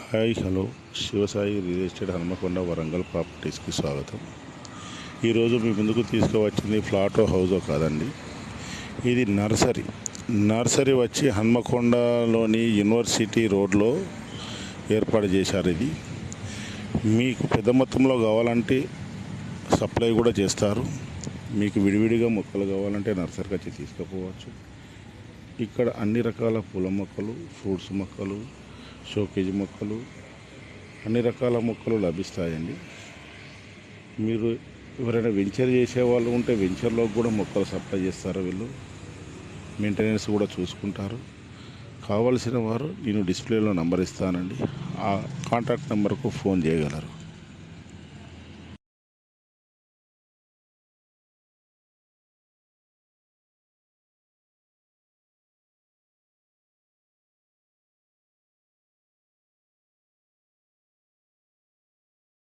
Hi hello Shivasai real estate Hanumakonda Warangal ప్రాపర్టీస్కి స్వాగతం. ఈరోజు మీ ముందుకు తీసుకువచ్చింది ఫ్లాటో హౌజో కాదండి, ఇది నర్సరీ వచ్చి హనుమకొండలోని యూనివర్సిటీ రోడ్లో ఏర్పాటు చేశారు. ఇది మీకు పెద్ద మొత్తంలో కావాలంటే సప్లై కూడా చేస్తారు. మీకు విడివిడిగా మొక్కలు కావాలంటే నర్సరీకి వచ్చి తీసుకుపోవచ్చు. ఇక్కడ అన్ని రకాల పూల మొక్కలు, ఫ్రూట్స్ మొక్కలు, షోకేజ్ మొక్కలు, అన్ని రకాల మొక్కలు లభిస్తాయండి. మీరు ఎవరైనా వెంచర్ చేసే వాళ్ళు ఉంటే వెంచర్లోకి కూడా మొక్కలు సప్లై చేస్తారు. వీళ్ళు మెయింటెనెన్స్ కూడా చూసుకుంటారు. కావలసిన వారు నేను డిస్ప్లేలో నంబర్ ఇస్తానండి, ఆ కాంటాక్ట్ నెంబర్కు ఫోన్ చేయగలరు.